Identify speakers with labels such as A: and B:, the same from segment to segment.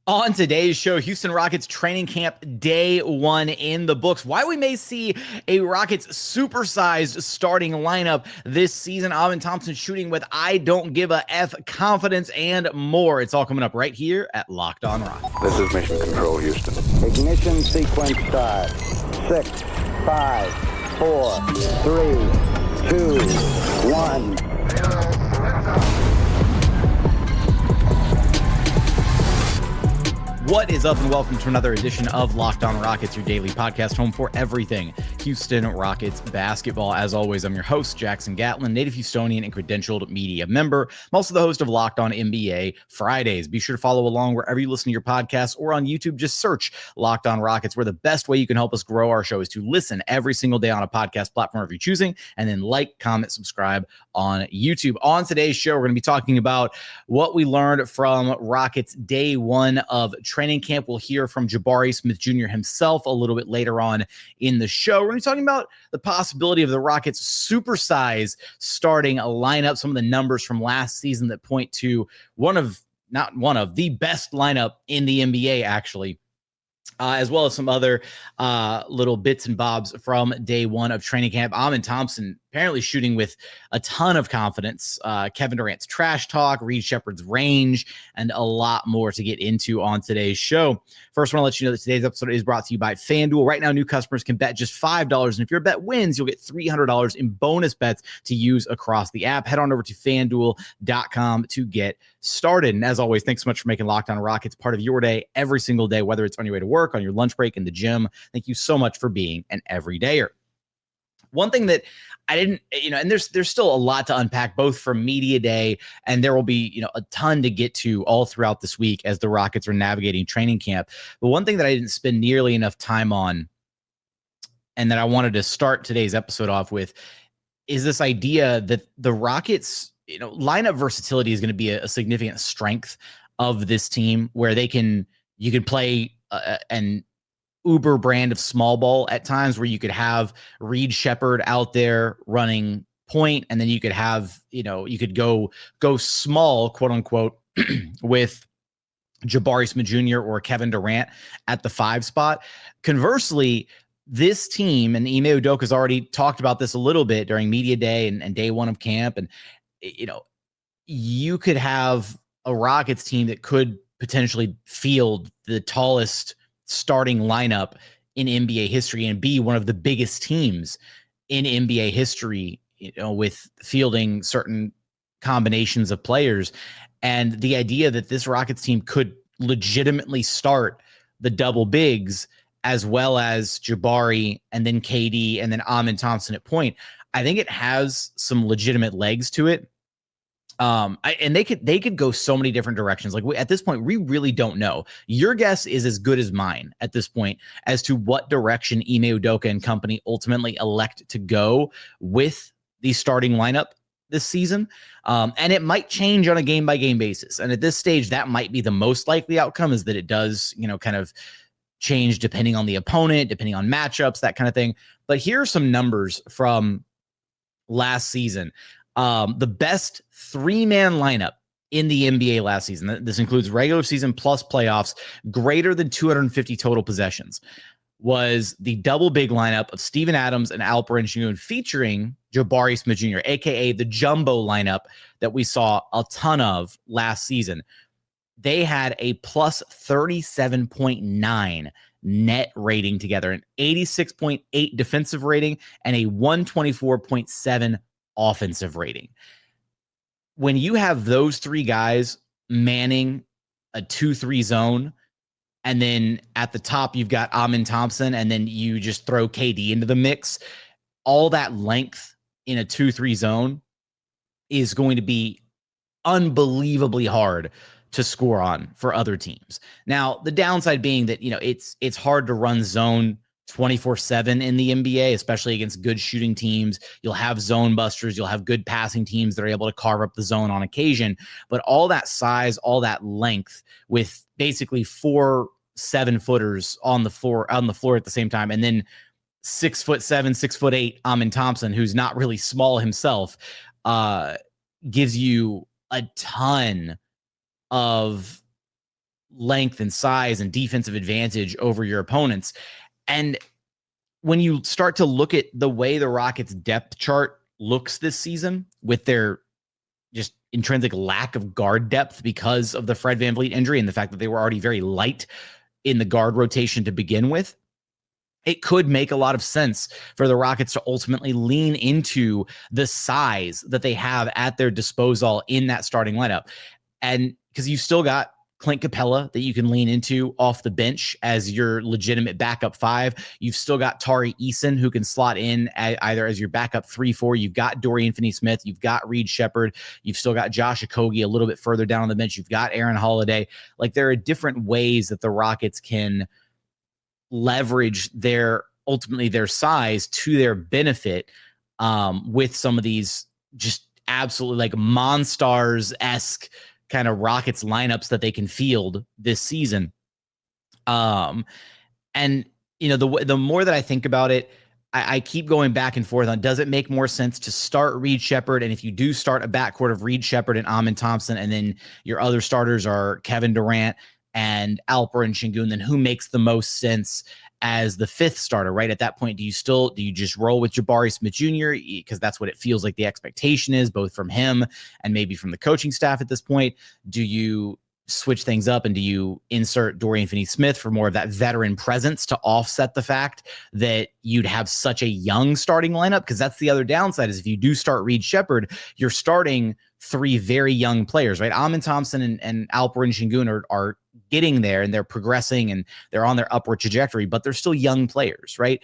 A: On today's show, Houston Rockets training camp day one in the books. Why we may see a Rockets supersized starting lineup this season. Amen Thompson shooting with I don't give a F confidence and more. It's all coming up right here at Locked On Rockets.
B: This is Mission Control, Houston.
C: Ignition sequence start. 6, 5, 4, 3, 2, 1.
A: What is up, and welcome to another edition of Locked On Rockets, your daily podcast home for everything Houston Rockets basketball. As always, I'm your host, Jackson Gatlin, native Houstonian and credentialed media member. I'm also the host of Locked On NBA Fridays. Be sure to follow along wherever you listen to your podcasts or on YouTube. Just search Locked On Rockets, where the best way you can help us grow our show is to listen every single day on a podcast platform if you're choosing, and then like, comment, subscribe on YouTube. On today's show, we're going to be talking about what we learned from Rockets day one of training camp. We'll hear from Jabari Smith Jr. himself a little bit later on in the show. We're going to be talking about the possibility of the Rockets supersize starting a lineup, some of the numbers from last season that point to the best lineup in the NBA, actually. As well as some other little bits and bobs from day one of training camp. Amen Thompson apparently shooting with a ton of confidence. Kevin Durant's trash talk, Reed Sheppard's range, and a lot more to get into on today's show. First, I want to let you know that today's episode is brought to you by FanDuel. Right now, new customers can bet just $5, and if your bet wins, you'll get $300 in bonus bets to use across the app. Head on over to FanDuel.com to get started. And as always, thanks so much for making Locked On Rockets part of your day every single day, whether it's on your way to work, on your lunch break, in the gym. Thank you so much for being an everydayer. One thing that I didn't, and there's still a lot to unpack, both from media day, and there will be, a ton to get to all throughout this week as the Rockets are navigating training camp. But one thing that I didn't spend nearly enough time on, and that I wanted to start today's episode off with, is this idea that the Rockets, lineup versatility is going to be a significant strength of this team, where you can play an uber brand of small ball at times, where you could have Reed Sheppard out there running point, and then you could have, you could go small, quote unquote, with Jabari Smith Jr. or Kevin Durant at the 5 spot. Conversely, this team, and Ime Udoka has already talked about this a little bit during media day and day one of camp, and you could have a Rockets team that could potentially field the tallest starting lineup in NBA history and be one of the biggest teams in NBA history, with fielding certain combinations of players. And the idea that this Rockets team could legitimately start the double bigs, as well as Jabari and then KD and then Amen Thompson at point, I think it has some legitimate legs to it. And they could go so many different directions. Like, at this point, we really don't know. Your guess is as good as mine at this point as to what direction Ime Udoka and company ultimately elect to go with the starting lineup this season. And it might change on a game by game basis. And at this stage, that might be the most likely outcome, is that it does, kind of change depending on the opponent, depending on matchups, that kind of thing. But here are some numbers from last season. The best 3-man lineup in the NBA last season, this includes regular season plus playoffs, greater than 250 total possessions, was the double big lineup of Steven Adams and Alperen, featuring Jabari Smith Jr., a.k.a. the jumbo lineup that we saw a ton of last season. They had a plus 37.9 net rating together, an 86.8 defensive rating, and a 124.7 offensive rating. When you have those three guys manning a 2-3 zone, and then at the top you've got Amen Thompson, and then you just throw KD into the mix, all that length in a 2-3 zone is going to be unbelievably hard to score on for other teams. Now, the downside being that, it's hard to run zone 24/7 in the NBA, especially against good shooting teams. You'll have zone busters. You'll have good passing teams that are able to carve up the zone on occasion. But all that size, all that length, with basically 4 7-footers on the floor at the same time, and then 6'7", 6'8" Amen Thompson, who's not really small himself, gives you a ton of length and size and defensive advantage over your opponents. And when you start to look at the way the Rockets depth chart looks this season with their just intrinsic lack of guard depth because of the Fred VanVleet injury and the fact that they were already very light in the guard rotation to begin with, it could make a lot of sense for the Rockets to ultimately lean into the size that they have at their disposal in that starting lineup. And because you still got Clint Capela that you can lean into off the bench as your legitimate backup 5. You've still got Tari Eason who can slot in either as your backup 3-4. You've got Dorian Finney-Smith. You've got Reed Sheppard. You've still got Josh Okogie a little bit further down on the bench. You've got Aaron Holiday. Like, there are different ways that the Rockets can leverage ultimately their size to their benefit with some of these just absolutely like MONSTROUS-esque kind of Rockets lineups that they can field this season. And the more that I think about it, I keep going back and forth on, does it make more sense to start Reed Sheppard? And if you do start a backcourt of Reed Sheppard and Amen Thompson, and then your other starters are Kevin Durant and Alperen Sengun, then who makes the most sense as the 5th starter, right? At that point, do you just roll with Jabari Smith Jr. because that's what it feels like the expectation is, both from him and maybe from the coaching staff at this point? Do you switch things up and do you insert Dorian Finney-Smith for more of that veteran presence to offset the fact that you'd have such a young starting lineup? Because that's the other downside, is if you do start Reed Sheppard, you're starting 3 very young players, right? Amen Thompson and Alperen Sengun are getting there and they're progressing and they're on their upward trajectory, but they're still young players, right?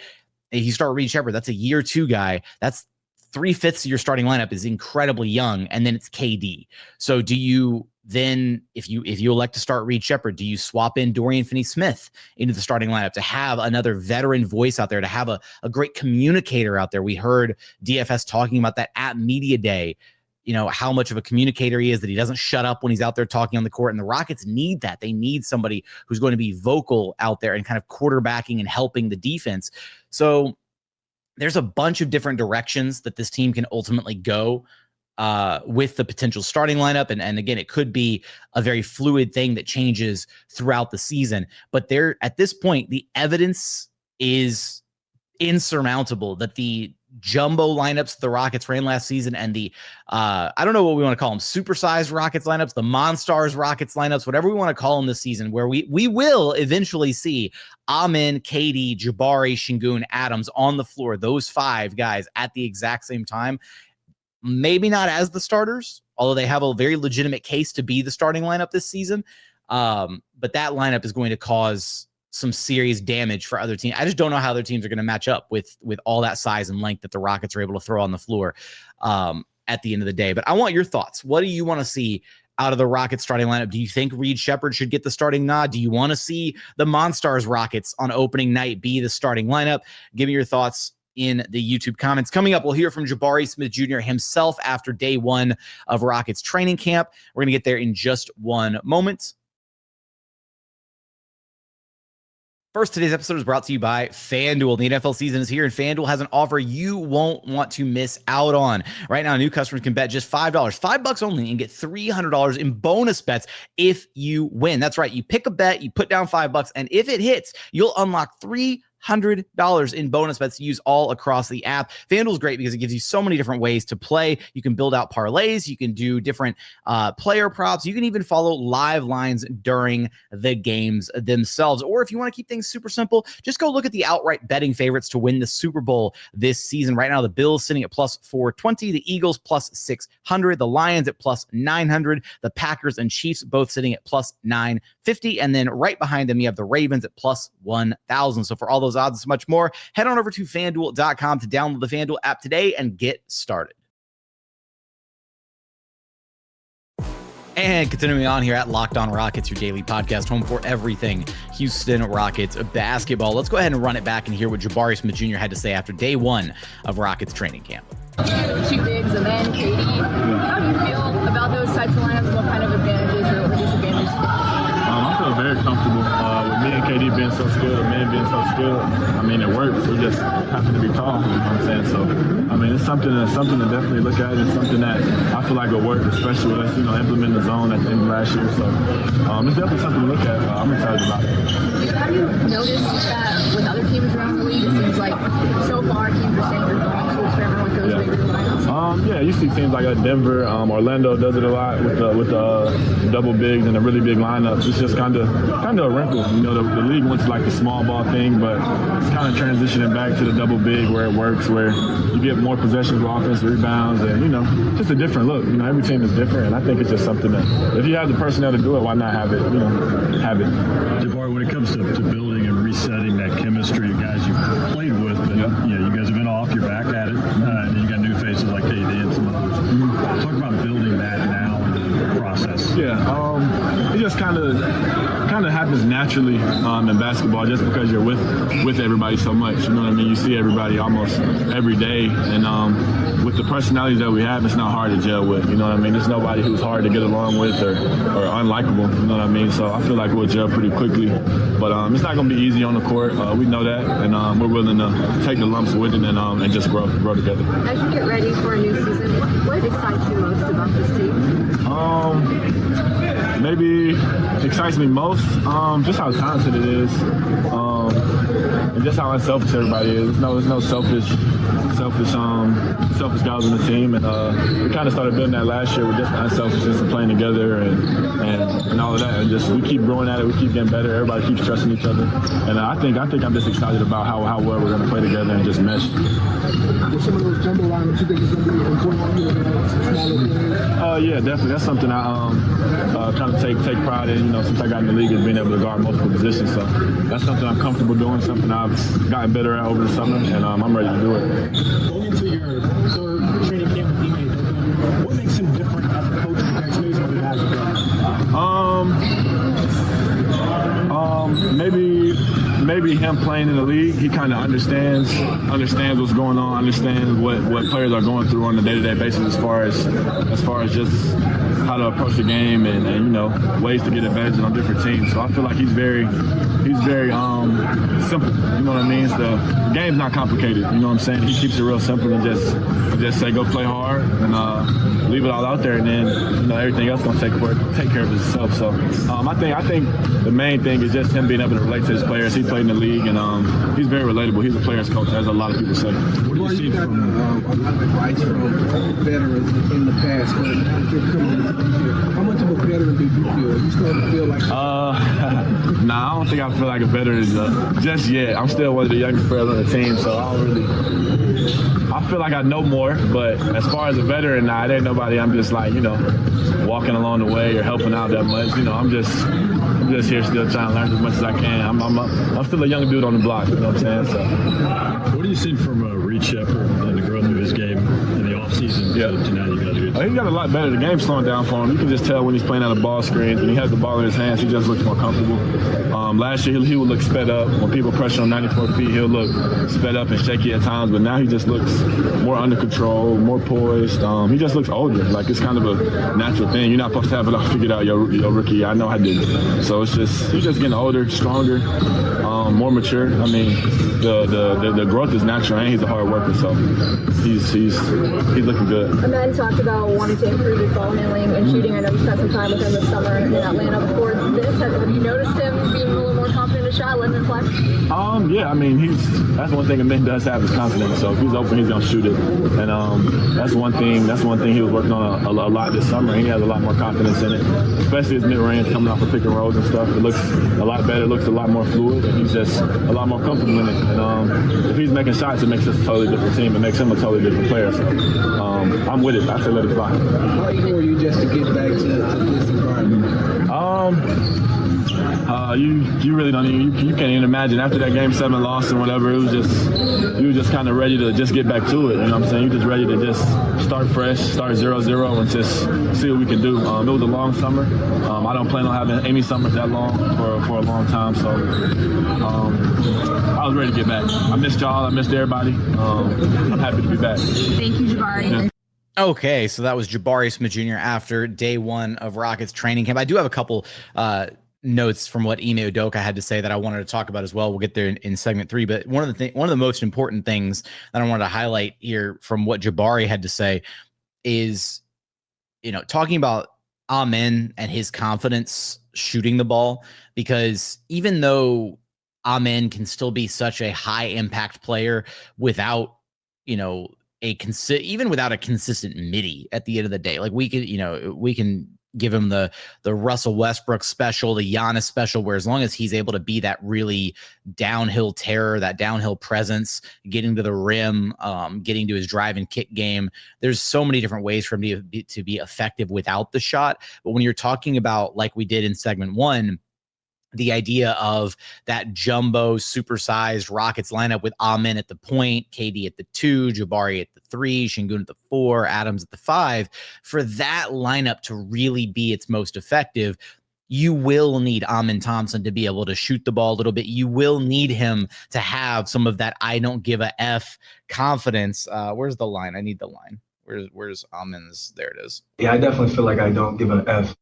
A: If you start Reed Sheppard, that's a year 2 guy. That's 3/5 of your starting lineup is incredibly young, and then it's KD. So do you then, if you elect to start Reed Sheppard, do you swap in Dorian Finney-Smith into the starting lineup to have another veteran voice out there, to have a great communicator out there? We heard DFS talking about that at Media Day, how much of a communicator he is, that he doesn't shut up when he's out there talking on the court. And the Rockets need that. They need somebody who's going to be vocal out there and kind of quarterbacking and helping the defense. So there's a bunch of different directions that this team can ultimately go with the potential starting lineup. And again, it could be a very fluid thing that changes throughout the season. But at this point, the evidence is insurmountable that the jumbo lineups the Rockets ran last season and the I don't know what we want to call them, supersized Rockets lineups, the MONSTROUS Rockets lineups, whatever we want to call them this season, where we will eventually see Amen, KD, Jabari, Sengun, Adams on the floor, those 5 guys at the exact same time. Maybe not as the starters, although they have a very legitimate case to be the starting lineup this season. But that lineup is going to cause some serious damage for other teams. I just don't know how other teams are going to match up with all that size and length that the Rockets are able to throw on the floor at the end of the day. But I want your thoughts. What do you want to see out of the Rockets starting lineup? Do you think Reed Sheppard should get the starting nod? Do you want to see the MONSTROUS Rockets on opening night be the starting lineup? Give me your thoughts in the YouTube comments. Coming up, we'll hear from Jabari Smith Jr. himself after day 1 of Rockets training camp. We're going to get there in just one moment. First, today's episode is brought to you by FanDuel. The NFL season is here, and FanDuel has an offer you won't want to miss out on. Right now, new customers can bet just $5, $5 only, and get $300 in bonus bets if you win. That's right. You pick a bet, you put down $5, and if it hits, you'll unlock $300 in bonus bets to use all across the app. FanDuel is great because it gives you so many different ways to play. You can build out parlays. You can do different player props. You can even follow live lines during the games themselves. Or if you want to keep things super simple, just go look at the outright betting favorites to win the Super Bowl this season. Right now, the Bills sitting at plus 420, the Eagles plus 600, the Lions at plus 900, the Packers and Chiefs both sitting at plus 950. And then right behind them, you have the Ravens at plus 1,000. So for all those odds and so much more, head on over to FanDuel.com to download the FanDuel app today and get started. And continuing on here at Locked On Rockets, your daily podcast, home for everything Houston Rockets basketball. Let's go ahead and run it back and hear what Jabari Smith Jr. had to say after day 1 of Rockets training camp.
B: 2 bigs and then KD. How do you feel about those types of lineups? What kind of advantages or disadvantages?
D: I feel very comfortable with me and KD being so skilled, men being so skilled, I mean, it works. We just happen to be tall, you know what I'm saying? So, I mean, it's something to definitely look at. It's something that I feel like will work, especially with us, implementing the zone at the end of last year. So, it's definitely something to look at. I'm excited about it.
B: Have you noticed that with other teams around the league, it seems like so far teams are saying they're going to experiment with those bigger lineups?
D: Yeah, you see teams like Denver, Orlando does it a lot with the double bigs and the really big lineups. It's just kind of a wrinkle. The league went to like the small ball thing, but it's kind of transitioning back to the double big where it works, where you get more possessions with offensive rebounds and, just a different look. Every team is different, and I think it's just something that if you have the personnel to do it, why not have it, have it.
E: Jabari, when it comes to building and resetting that chemistry of guys you've played with, but, you guys have been off, you're back at it, and then you got new faces like KD and some others. Talk about building that now in the process.
D: Yeah, it just kind of happens naturally in basketball just because you're with everybody so much. You know what I mean? You see everybody almost every day, and with the personalities that we have, it's not hard to gel with. You know what I mean? There's nobody who's hard to get along with or unlikable. You know what I mean? So I feel like we'll gel pretty quickly, but it's not going to be easy on the court. We know that, and we're willing to take the lumps with it and just grow together.
B: As you get ready for a new season, what excites you most about this team?
D: Maybe excites me most just how talented it is, and just how unselfish everybody is. There's no selfish guys on the team, and we kind of started building that last year with just the unselfishness of playing together and all of that. And just we keep growing at it, we keep getting better. Everybody keeps trusting each other, and I think I'm just excited about how well we're going to play together and just mesh.
F: With some of those jumbo lineups, you think it's going to be important for you to some smaller players?
D: Yeah, definitely. That's something I kind of take pride in. Since I got in the league, is being able to guard multiple positions. So that's something I'm comfortable doing. Something I've gotten better at over the summer, and I'm ready to do it.
F: Going into your third training camp with Ime Udoka, what makes him different as a coach compared to maybe what he has been? Maybe him playing in the league, he kind of understands what's going on, understands what players are going through on a day-to-day basis as far as just how to approach the game and ways to get advantage on different teams. So I feel like he's very simple. You know what I mean? The game's not complicated. You know what I'm saying? He keeps it real simple and just say go play hard and leave it all out there, and then everything else gonna take care of itself. So I think the main thing is just him being able to relate to his players. He played in the league, and he's very relatable. He's a player's coach, as a lot of people say. What do you see from a lot of advice from veterans in the past, but you're coming into the year? How much of a veteran do you feel? You starting to feel like?
D: Nah, I don't think I feel like a veteran just yet. I'm still one of the youngest players on the team, so I feel like I know more, but as far as a veteran, nah, there ain't nobody I'm just like, walking along the way or helping out that much. I'm just here still trying to learn as much as I can. I'm still a young dude on the block, you know what I'm saying? So.
E: What do you see from Reed Sheppard and the growth of his game in the offseason to now?
D: He got a lot better. The game's slowing down for him. You can just tell when he's playing out of ball screens. When he has the ball in his hands, he just looks more comfortable. Last year, he would look sped up. When people pressure him 94 feet, he'll look sped up and shaky at times. But now he just looks more under control, more poised. He just looks older. Like, it's kind of a natural thing. You're not supposed to have it all figured out your rookie. I know I didn't. So he's just getting older, stronger, more mature. I mean, the growth is natural, and he's a hard worker. So he's looking good.
B: Amen talked about wanting to improve his ball handling and shooting. I know you spent some time with him this summer in Atlanta before this. Have you noticed him being a little more confident in the shot, letting it fly?
D: Yeah, I mean, that's one thing Amen does have is confidence. So if he's open, he's gonna shoot it, and that's one thing he was working on a lot this summer. He has a lot more confidence in it, especially his mid-range coming off of pick and rolls and stuff. It looks a lot better, looks a lot more fluid, and he's just a lot more comfortable in it. And if he's making shots, it makes us a totally different team. It makes him a totally different player. So I'm with it. I say let it fly.
F: How eager were you just to get back to this environment?
D: You really don't even, you can't even imagine. After that Game 7 loss and whatever, you were just kind of ready to just get back to it. You know what I'm saying? You're just ready to just start fresh, start 0-0, and just see what we can do. It was a long summer. I don't plan on having any summers that long for a long time, so I was ready to get back. I missed y'all. I missed everybody. I'm happy to be back.
B: Thank you, Jabari.
D: Yeah.
A: Okay, so that was Jabari Smith Jr. after day one of Rockets training camp. I do have a couple notes from what Ime Udoka had to say that I wanted to talk about as well. We'll get there in segment 3. But one of the most important things that I wanted to highlight here from what Jabari had to say is, talking about Amen and his confidence shooting the ball, because even though Amen can still be such a high impact player without, even without a consistent midi at the end of the day, like we can give him the Russell Westbrook special, the Giannis special, where as long as he's able to be that really downhill terror, that downhill presence, getting to the rim, getting to his drive and kick game, there's so many different ways for him to be effective without the shot. But when you're talking about, like we did in segment 1, the idea of that jumbo supersized Rockets lineup with Amen at the point, KD at the 2, Jabari at the 3, Sengun at the 4, Adams at the 5, for that lineup to really be its most effective, you will need Amen Thompson to be able to shoot the ball a little bit. You will need him to have some of that I don't give a F confidence. Where's the line? I need the line. Where's Amen's? There it is.
G: Yeah, I definitely feel like I don't give an F.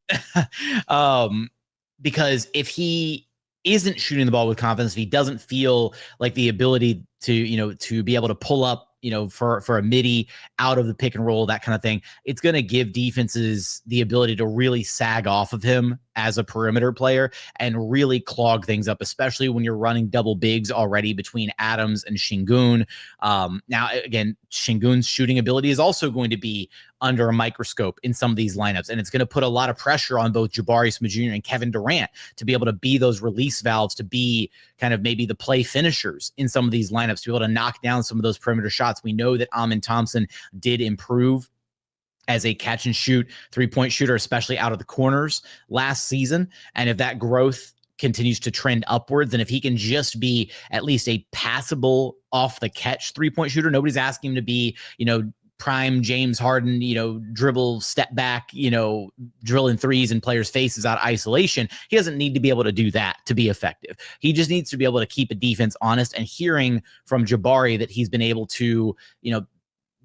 A: Because if he isn't shooting the ball with confidence, if he doesn't feel like the ability to be able to pull up, for a midi out of the pick and roll, that kind of thing, it's going to give defenses the ability to really sag off of him as a perimeter player and really clog things up, especially when you're running double bigs already between Adams and Sengun. Now, again, Shingun's shooting ability is also going to be under a microscope in some of these lineups, and it's going to put a lot of pressure on both Jabari Smith Jr. and Kevin Durant to be able to be those release valves, to be kind of maybe the play finishers in some of these lineups, to be able to knock down some of those perimeter shots. We know that Amen Thompson did improve as a catch and shoot 3-point shooter, especially out of the corners last season. And if that growth continues to trend upwards, and if he can just be at least a passable off the catch 3-point shooter, nobody's asking him to be, prime James Harden, dribble, step back, drilling threes in players' faces out of isolation. He doesn't need to be able to do that to be effective. He just needs to be able to keep a defense honest, and hearing from Jabari that he's been able to,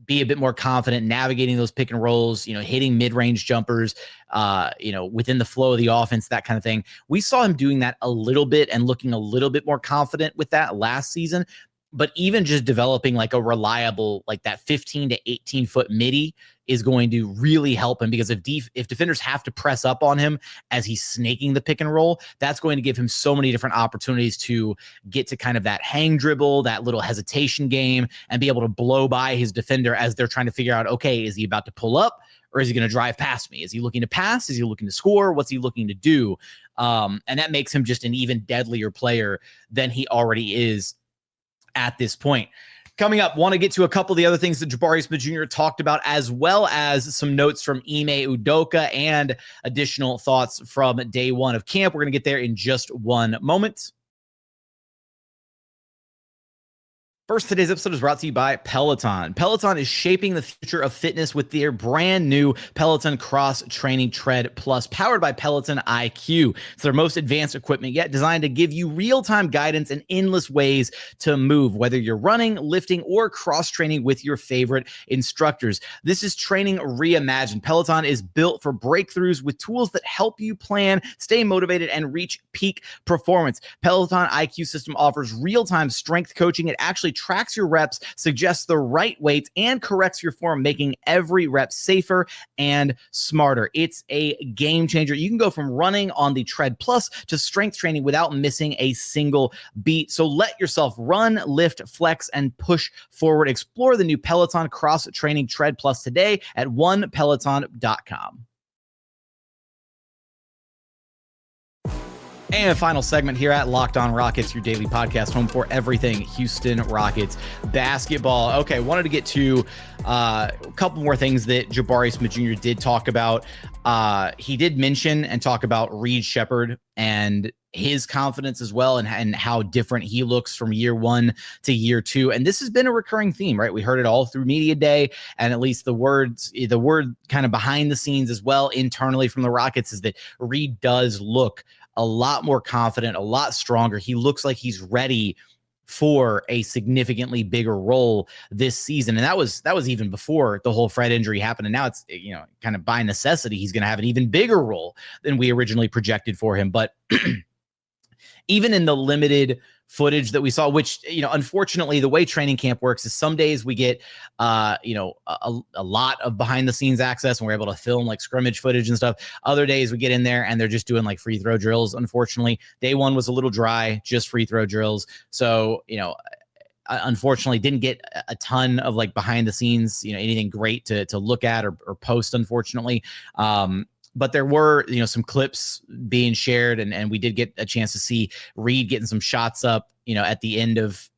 A: be a bit more confident navigating those pick and rolls, hitting mid-range jumpers, within the flow of the offense, that kind of thing. We saw him doing that a little bit and looking a little bit more confident with that last season. But even just developing like a reliable, like that 15 to 18 foot midi is going to really help him, because if defenders have to press up on him as he's snaking the pick and roll, that's going to give him so many different opportunities to get to kind of that hang dribble, that little hesitation game, and be able to blow by his defender as they're trying to figure out, okay, is he about to pull up or is he going to drive past me? Is he looking to pass? Is he looking to score? What's he looking to do? And that makes him just an even deadlier player than he already is at this point. Coming up, want to get to a couple of the other things that Jabari Smith Jr. talked about, as well as some notes from Ime Udoka and additional thoughts from day one of camp. We're going to get there in just one moment. First, today's episode is brought to you by Peloton. Peloton is shaping the future of fitness with their brand new Peloton Cross Training Tread Plus, powered by Peloton IQ. It's their most advanced equipment yet, designed to give you real-time guidance and endless ways to move, whether you're running, lifting, or cross-training with your favorite instructors. This is training reimagined. Peloton is built for breakthroughs with tools that help you plan, stay motivated, and reach peak performance. Peloton IQ system offers real-time strength coaching. It actually tracks your reps, suggests the right weights, and corrects your form, making every rep safer and smarter. It's a game changer. You can go from running on the Tread Plus to strength training without missing a single beat. So let yourself run, lift, flex, and push forward. Explore the new Peloton Cross Training Tread Plus today at onepeloton.com. And final segment here at Locked On Rockets, your daily podcast, home for everything Houston Rockets basketball. Okay, wanted to get to a couple more things that Jabari Smith Jr. did talk about. He did mention and talk about Reed Sheppard and his confidence as well, and how different he looks from year one to year two. And this has been a recurring theme, right? We heard it all through media day, and at least the word kind of behind the scenes as well internally from the Rockets is that Reed does look a lot more confident, a lot stronger. He looks like he's ready for a significantly bigger role this season. And that was even before the whole Fred injury happened. And now it's, kind of by necessity, he's going to have an even bigger role than we originally projected for him. But even in the limited footage that we saw, which, unfortunately, the way training camp works is some days we get, a lot of behind the scenes access and we're able to film like scrimmage footage and stuff. Other days we get in there and they're just doing like free throw drills. Unfortunately, day one was a little dry, just free throw drills. So, unfortunately didn't get a ton of like behind the scenes, anything great to look at or post, unfortunately. But there were, some clips being shared, and we did get a chance to see Reed getting some shots up, at the end of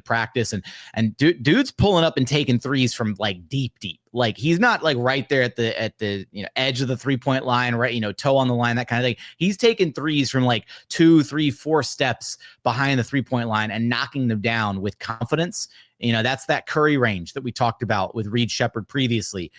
A: practice, and dude's pulling up and taking threes from like deep. Like he's not like right there at the edge of the 3-point line, right? Toe on the line, that kind of thing. He's taking threes from like 2, 3, 4 steps behind the 3-point line and knocking them down with confidence. That's that Curry range that we talked about with Reed Sheppard previously.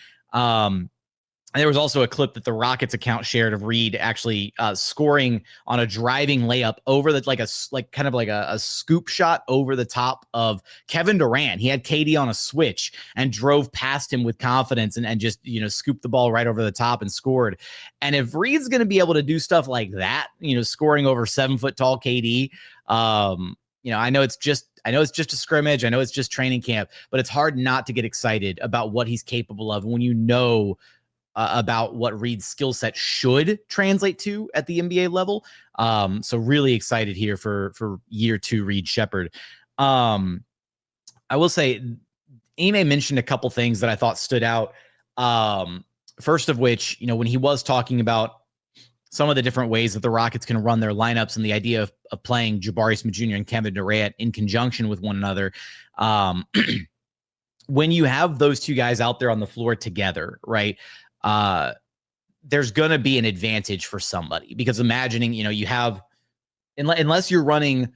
A: And there was also a clip that the Rockets account shared of Reed actually scoring on a driving layup over a scoop shot over the top of Kevin Durant. He had KD on a switch and drove past him with confidence and just, scooped the ball right over the top and scored. And if Reed's going to be able to do stuff like that, scoring over 7-foot tall KD, I know it's just a scrimmage. I know it's just training camp, but it's hard not to get excited about what he's capable of when about what Reed's skill set should translate to at the NBA level. So really excited here for year 2 Reed Sheppard. I will say Ime mentioned a couple things that I thought stood out. First of which, when he was talking about some of the different ways that the Rockets can run their lineups and the idea of playing Jabari Smith Jr. and Kevin Durant in conjunction with one another. When you have those two guys out there on the floor together, right? There's going to be an advantage for somebody, because imagining, you have, unless you're running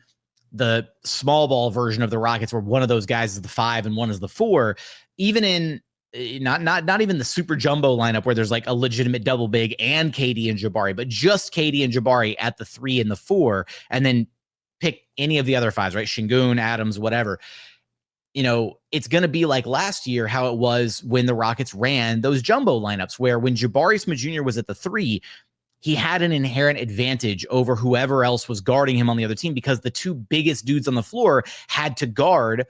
A: the small ball version of the Rockets where one of those guys is the 5 and one is the 4, even in not even the super jumbo lineup where there's like a legitimate double big and KD and Jabari, but just KD and Jabari at the 3 and the 4, and then pick any of the other 5s, right? Sengun, Adams, whatever. It's going to be like last year, how it was when the Rockets ran those jumbo lineups, where when Jabari Smith Jr. was at the 3, he had an inherent advantage over whoever else was guarding him on the other team, because the two biggest dudes on the floor had to guard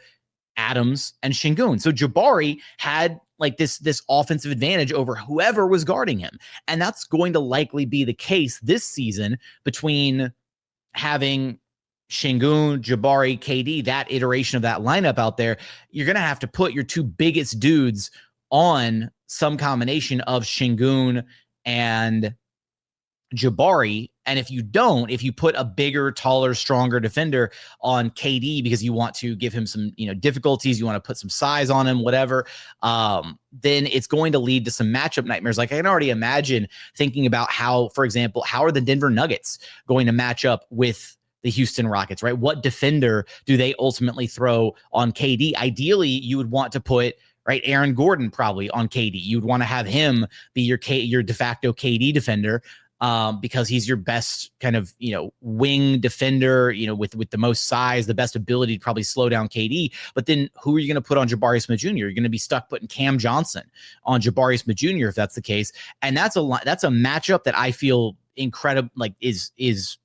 A: Adams and Sengun. So Jabari had like this offensive advantage over whoever was guarding him. And that's going to likely be the case this season between having Sengun, Jabari, KD, that iteration of that lineup out there. You're going to have to put your two biggest dudes on some combination of Sengun and Jabari. And if you put a bigger, taller, stronger defender on KD because you want to give him some, difficulties, you want to put some size on him, whatever, then it's going to lead to some matchup nightmares. Like I can already imagine thinking about how, for example, how are the Denver Nuggets going to match up with the Houston Rockets, right? What defender do they ultimately throw on KD? Ideally, you would want to put, right, Aaron Gordon probably on KD. You'd want to have him be your de facto KD defender, because he's your best kind of, wing defender, with the most size, the best ability to probably slow down KD. But then who are you going to put on Jabari Smith Jr.? You're going to be stuck putting Cam Johnson on Jabari Smith Jr. if that's the case. And that's a matchup that I feel incredible, like is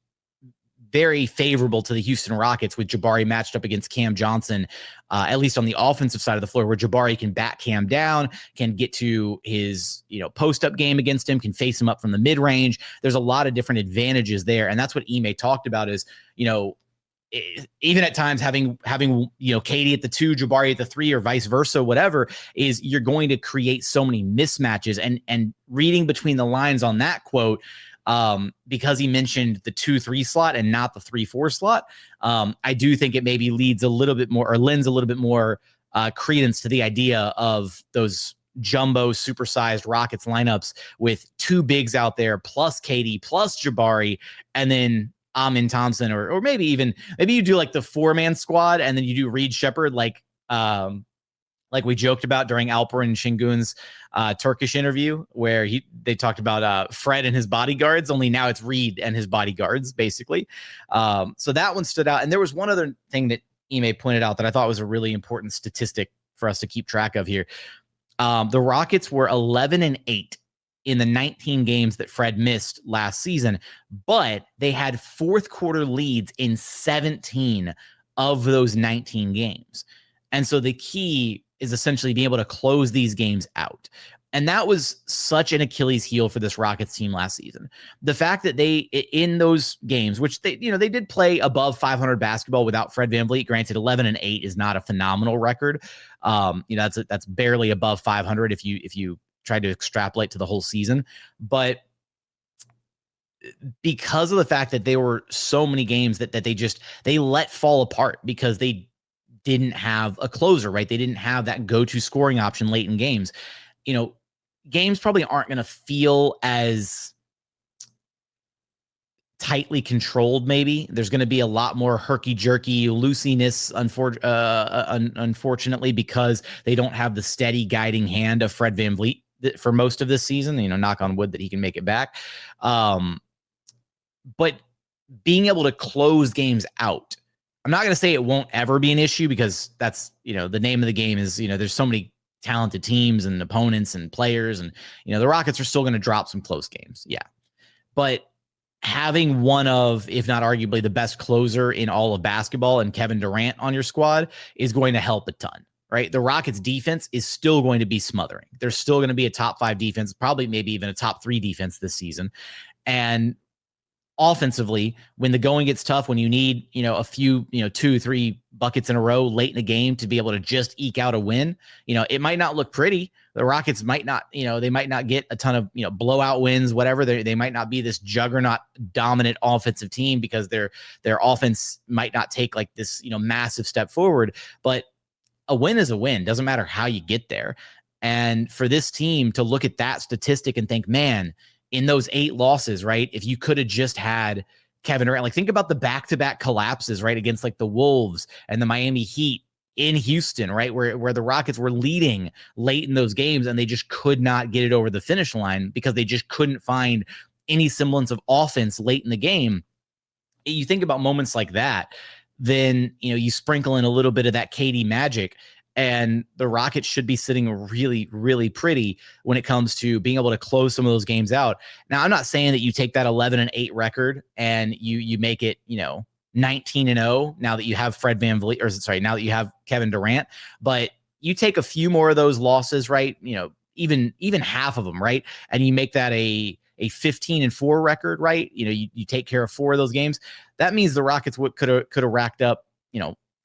A: very favorable to the Houston Rockets, with Jabari matched up against Cam Johnson, at least on the offensive side of the floor, where Jabari can back Cam down, can get to his, post-up game against him, can face him up from the mid-range. There's a lot of different advantages there. And that's what Ime talked about is, even at times having KD at the 2, Jabari at the 3, or vice versa, whatever, is you're going to create so many mismatches. And reading between the lines on that quote, because he mentioned the 2-3 slot and not the 3-4 slot, I do think it maybe lends a little bit more credence to the idea of those jumbo supersized Rockets lineups with two bigs out there plus KD plus Jabari, and then Amen Thompson, or maybe you do like the 4-man squad and then you do Reed Sheppard like we joked about during Alperen Şengün's Turkish interview, where they talked about Fred and his bodyguards, only now it's Reed and his bodyguards, basically. So that one stood out. And there was one other thing that Ime pointed out that I thought was a really important statistic for us to keep track of here. The Rockets were 11-8 in the 19 games that Fred missed last season, but they had fourth quarter leads in 17 of those 19 games. And so the key is essentially being able to close these games out. And that was such an Achilles heel for this Rockets team last season. The fact that they, in those games, which they did play above 500 basketball without Fred VanVleet. Granted, 11-8 is not a phenomenal record. That's barely above 500 if you try to extrapolate to the whole season. But because of the fact that there were so many games that they let fall apart because they didn't have a closer, right? They didn't have that go-to scoring option late in games. Games probably aren't going to feel as tightly controlled. Maybe there's going to be a lot more herky-jerky loosiness, unfortunately, because they don't have the steady guiding hand of Fred VanVleet for most of this season. Knock on wood that he can make it back. But being able to close games out, I'm not going to say it won't ever be an issue, because that's, the name of the game is, there's so many talented teams and opponents and players, and the Rockets are still going to drop some close games. Yeah. But having one of, if not arguably the best closer in all of basketball, and Kevin Durant on your squad, is going to help a ton, right? The Rockets defense is still going to be smothering. There's still going to be a top 5 defense, probably maybe even a top 3 defense this season. And offensively, when the going gets tough, when you need, a few, 2-3 buckets in a row late in the game to be able to just eke out a win, it might not look pretty. The Rockets might not, they might not get a ton of, blowout wins, whatever. They might not be this juggernaut dominant offensive team, because their offense might not take like this, massive step forward. But a win is a win. Doesn't matter how you get there. And for this team to look at that statistic and think, man, in those 8 losses, right? If you could have just had Kevin Durant, like think about the back-to-back collapses, right? Against like the Wolves and the Miami Heat in Houston, right? Where the Rockets were leading late in those games and they just could not get it over the finish line because they just couldn't find any semblance of offense late in the game. You think about moments like that, then, you sprinkle in a little bit of that KD magic, and the Rockets should be sitting really, really pretty when it comes to being able to close some of those games out. Now, I'm not saying that you take that 11-8 record and you make it, 19-0 now that you have Fred VanVleet, now that you have Kevin Durant, but you take a few more of those losses, right? Even half of them, right? And you make that a 15-4 record, right? You take care of 4 of those games. That means the Rockets could have racked up,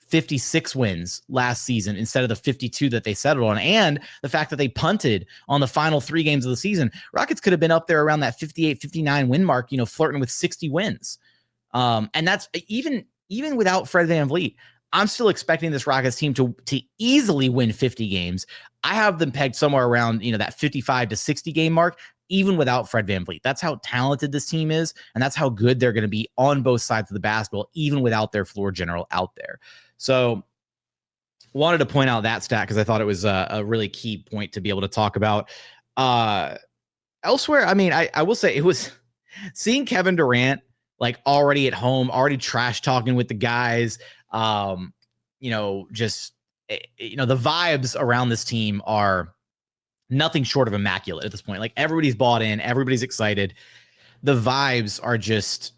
A: 56 wins last season instead of the 52 that they settled on. And the fact that they punted on the final 3 games of the season, Rockets could have been up there around that 58, 59 win mark, flirting with 60 wins. And that's even without Fred VanVleet. I'm still expecting this Rockets team to easily win 50 games. I have them pegged somewhere around, that 55 to 60 game mark, even without Fred VanVleet. That's how talented this team is, and that's how good they're going to be on both sides of the basketball, even without their floor general out there. So wanted to point out that stat because I thought it was a really key point to be able to talk about. Elsewhere, I mean, I will say it was seeing Kevin Durant like already at home, already trash talking with the guys. The vibes around this team are nothing short of immaculate at this point. Like everybody's bought in, everybody's excited. The vibes are just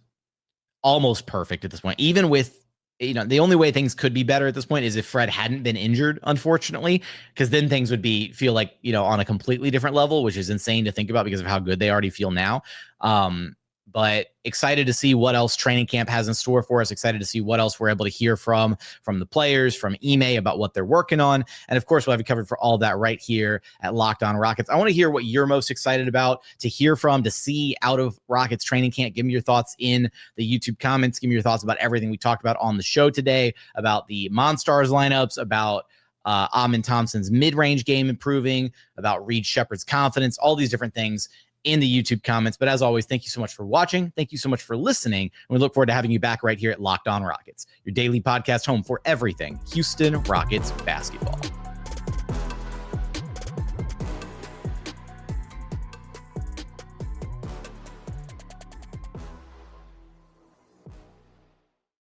A: almost perfect at this point, even with, the only way things could be better at this point is if Fred hadn't been injured, unfortunately, because then things would feel like, on a completely different level, which is insane to think about because of how good they already feel now. But excited to see what else training camp has in store for us. Excited to see what else we're able to hear from the players, from Ime about what they're working on. And of course, we'll have you covered for all of that right here at Locked On Rockets. I want to hear what you're most excited about, to hear from, to see out of Rockets training camp. Give me your thoughts in the YouTube comments. Give me your thoughts about everything we talked about on the show today, about the MONSTROUS lineups, about Amen Thompson's mid-range game improving, about Reed Sheppard's confidence, all these different things in the YouTube comments. But as always, thank you so much for watching. Thank you so much for listening. And we look forward to having you back right here at Locked On Rockets, your daily podcast home for everything Houston Rockets basketball.